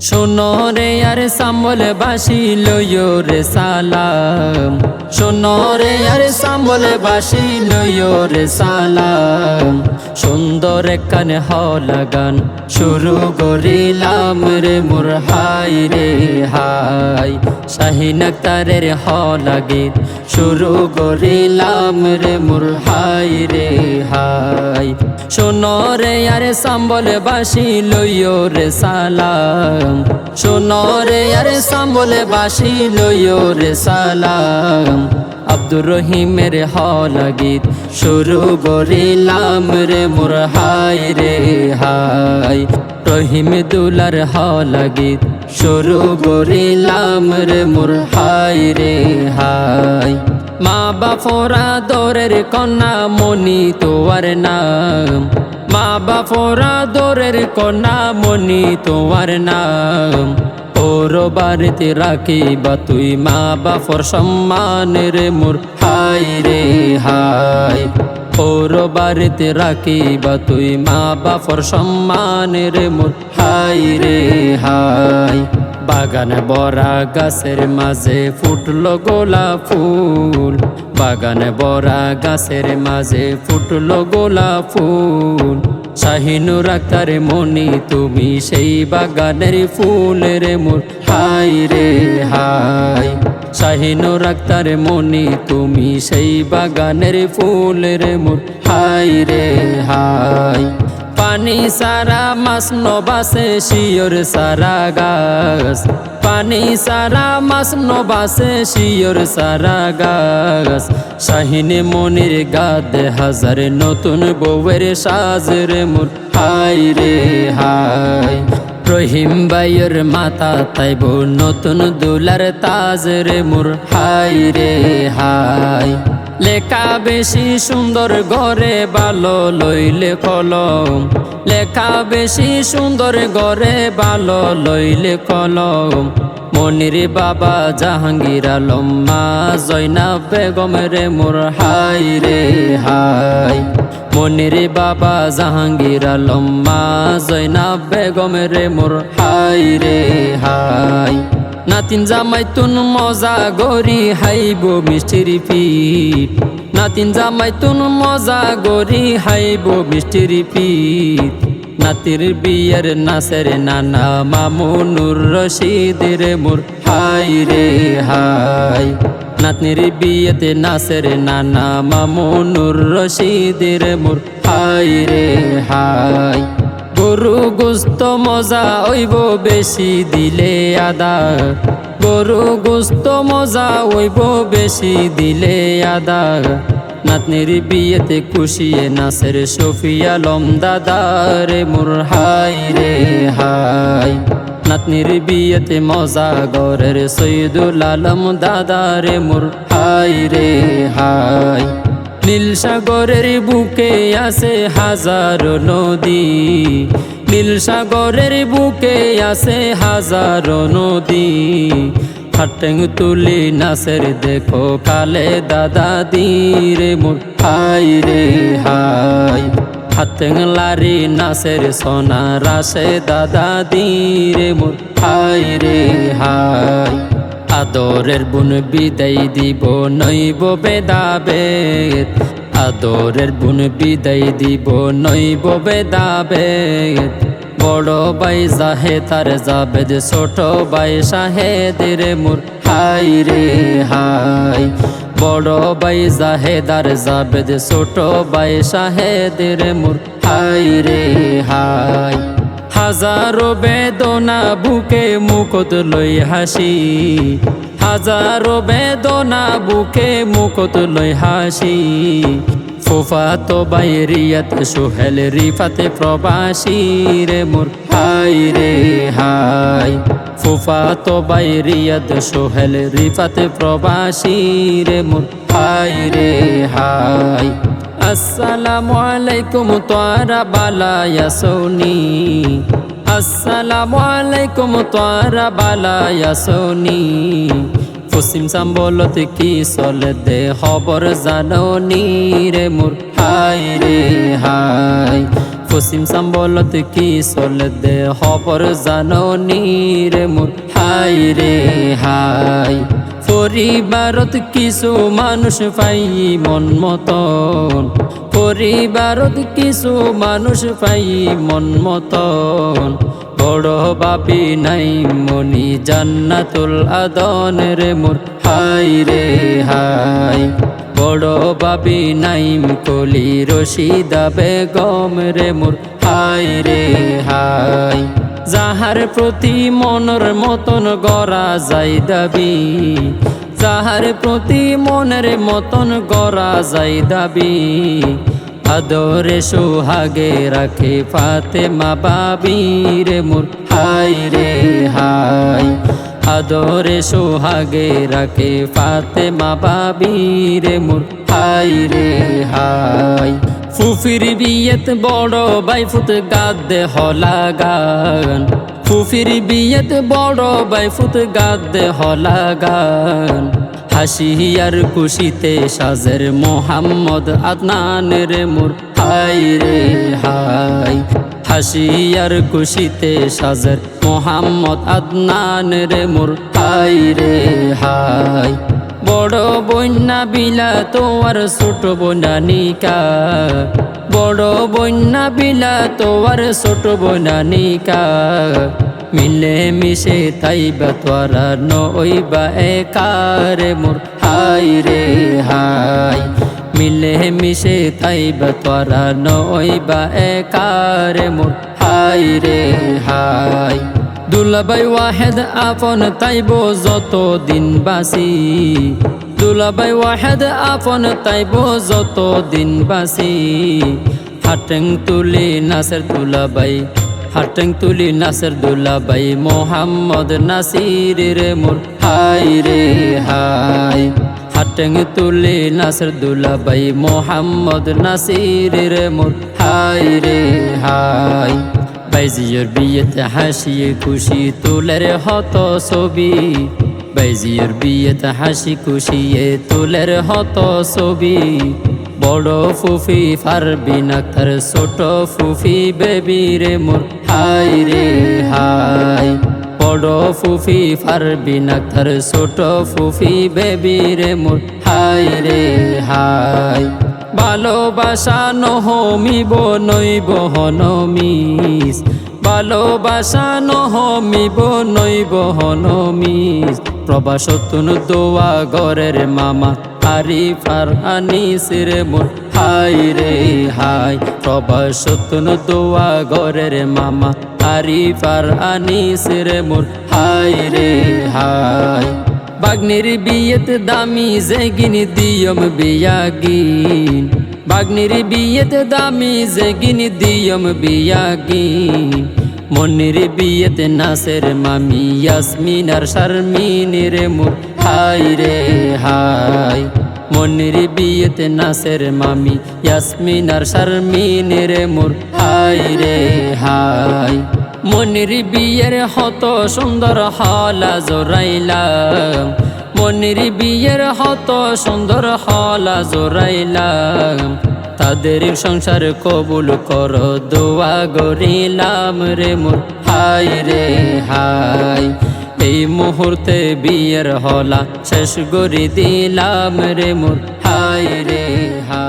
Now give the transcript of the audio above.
শোনো রে আর সাম্বল বাসি লইও রে সালাম, শোনো রে আর সাম্বল বাসি লইও রে সালাম। সুন্দর কানে হলা গান শুরু করিলাম রে মোর হাই রে হাই। শাহিন আখতারের হলা গীত শুরু করিলাম রে মোর হাই রে হাই। শোনো রে আর সাম্বল বাসি লইও রে সালাম, শোনো রে আর সাম্বল বাসি লইও রে সালাম। আব্দুর রহিমের হলা গীত শুরু করিলাম রে মোর হাই রে হাই। রহিম দুলার হলা গীত শুরু করিলাম রে মোর হাই রে হাই। মা বাপরা দরের কন্যা মনি তোয়ার নাম, মা বাপরা দরের কন্যা মনি তোয়ার নাম। ওর বাড়িতে রাখিবা তুই মা বাপর সম্মান রে মোর হাই রে হাই। ওর বাড়িতে রাখিবা তুই মা বাপর সম্মান রে মোর হাই রে হাই। বাগান বরা গাছের মাঝে ফুটলো গোলাপ ফুল, বাগান বরা গাছের মাঝে ফুটলো গোলাপ ফুল। শাহিনুর আখতার মনি তুমি সেই বাগানের ফুল রে মোর হাই রে হাই। শাহিনুর আখতার মনি তুমি সেই বাগানের ফুল রে মোর হাই রে হাই। পানি সারা মাছ নবাসে শিওর সারা গাছ, পানি সারা মাছ নবাসে শিওর সারা গাছ। শাহিনে মনির গাদে হাজার নতুন বউয়ের সাজ রে মোর হাই রে হাই। রহিম ভাইয়ের মাথা তাইব নতুন দুলার তাজ রে মোর হাই রে হাই। লেখা বেশি সুন্দর ঘরে ভালো লইলে কলম, লেখা বেশি সুন্দর ঘরে ভালো লইলে কলম। মনির বাবা জাহাঙ্গীর আলম মা জয়নাব বেগম রে মোর হাই রে হাই। মনির বাবা জাহাঙ্গীর আলম মা জয়নাব বেগম রে মোর হাই রে হাই। নাতিন জামাইতুন মজা গরি হাইব মিষ্টির পিঠ, নাতিন জামাইতুন মজা গরি হাইব মিষ্টির পিঠ। নাতির বিয়ের নাচের নানা মামুনুর রশিদ রে মোর হাই রে হাই। নাতনির বিয়েতে নাচের নানা মামুনুর রশিদ রে মোর হাই রে হাই। গরু গোস্ত মজা হইব বেশি দিলে আদা, গরু গোস্ত মজা হইব বেশি দিলে আদা। নাতনির বিয়েতে খুশিয়ে নাচের শফিয়া আলম দাদা রে মোর হাই রে হাই। নাতনির বিয়েতে মজা গরের সৈয়দুল আলম দাদা রে মোর হাই রে হাই। নীল সাগরের বুকে আছে হাজারো নদী, নীল সাগরের বুকে আছে হাজারো নদী। হাটেং তুলি নাচের দেখো কালে দাদা রে মোর হাই রে হাই। হাতেং লারি নাচের সোনা রাসে দাদা রে মোর হাই রে হাই। আদরের বুন বিদায় দিব নইব বেদাবেদ, আদরের বুন বিদায় দিব নইব বেদাবেদ। বড় ভাই জাহেদার জাবেদ ছোট ভাই শাহেদ রে মোর হাই রে হাই। বড় ভাই জাহেদার জাবেদ ছোট ভাই শাহেদ রে মোর হাই রে হাই। হাজারো বেদনা বুকে মুকুট লই হাসি, হাজারো বেদনা বুকে মুকুট লই হাসি। ফুফাতো ভাই রিয়াত সোহেল রিফাতে প্রবাসী রে মোর হাই রে হাই। ফুফাতো ভাই রিয়াত সোহেল রিফাতে প্রবাসী রে মোর হাই রে হাই। আসসালামু আলাইকুম তোরা বালায়া সোনি, আসসালামু আলাইকুম তোরা বালায়া সোনি। পশ্চিম সাম্বলতে কি চলে দে খবর জাননি রে মোর হাই রে হাই। পশ্চিম সম্বলত কি চলতে খবর জাননি রে মোর হাই রে হাই পরিবারত কিছু মানুষ পাই মন মতন পরিবারত কিছু মানুষ পাই মন মতন বড় বাপি নাই মনি জান্নাতুল আদন রে মোর হাই রে হাই বড় বাপি নাইম কলি রশিদা বেগম রে মোর হাই রে হাই যাহার প্রতি মনের মতন গড়া যাই দাবি যাহার প্রতি মনের মতন গড়া যাই দাবি আদরে সোহাগে রাখে ফাতেমা বাবি রে মোর হাই রে হাই আদরে সোহাগে রাখে ফাতেমা বাবি রে মোর হাই রে হাই ফুফির বিয়েত বড় বাইফুত গাদ্দে হলা গান ফুফির বিয়েত বড় বাইফুত গাদ্দে হলা গান হাসি আর খুশিতে সাজের মোহাম্মদ আদনান রে মোর হাই রে হাই হাসি আর খুশিতে সাজের মোহাম্মদ আদনান রে মোর হাই রে হাই বড় বন্যা বিলা তোয়ার ছোট বনানিকা বড় বন্যা বিলা তোয়ার ছোট বনানিকা মিলে মিশে তাইবা তোরা নইবা একার মোর হাই রে হাই মিলে মিশে তাইবা তোরা নইবা একার মোর হাই রে হাই দুলাভাই ওয়াহেদ আপন তাইব যত দিন বাসি দুলাভাই ওয়াহেদ আপন তাইব যত দিন বাসি হাটেং তুলি নাসের দুলাভাই হাটেং তুলি নাসের দুলাভাই মোহাম্মদ নাসির রে মোর হাই রে হাই হাটেং তুলি নাসের দুলাভাই মোহাম্মদ নাসির রে মোর হাই রে হাই বাইজিয়র বিয়েতে হাসি খুশি তুলের হত ছবি বাইজিয়র বিয়েতে হাসি খুশি তুলের হত ছবি বড় ফুফি পারবিন আক্তার ছোট ফুফি বেবি রে মোর হাই রে হাই বড় ফুফি পারবিন আক্তার ছোট ফুফি বেবি রে মোর হাই রে হাই ভালোবাসা নহমিব নইব হনমিস ভালোবাসা নহমিব নইব হনমিস প্রবাসতুন দোয়া গরের মামা আরিফ আর আনিস রে মোর হাই রে হাই প্রবাসতুন দোয়া গরের মামা আরিফ আর আনিস রে মোর হাই রে হাই বাগ্নির বিয়েত দামি জেগিনি দিয়ম বিয়াগিন বাগ্নির বিয়েত দামি জেগিনি দিয়ম বিয়াগিন মনির বিয়েত নাসের মামি ইয়াসমিন আর শারমিন রে মোর হাই রে হাই মনির বিয়েত নাসের মামি ইয়াসমিন আর শারমিন রে মোর হাই রে হাই মনির বিয়ের হত সুন্দর হলা জোরাইলাম মনির বিয়ের হত সুন্দর হলা জোরাইলাম তাদের সংসার কবুল কর দোয়া গরিলাম রে মোর হাই রে হাই এই মুহূর্তে বিয়ের হলা শেষ গরি দিলাম রে মোর হাই রে হাই।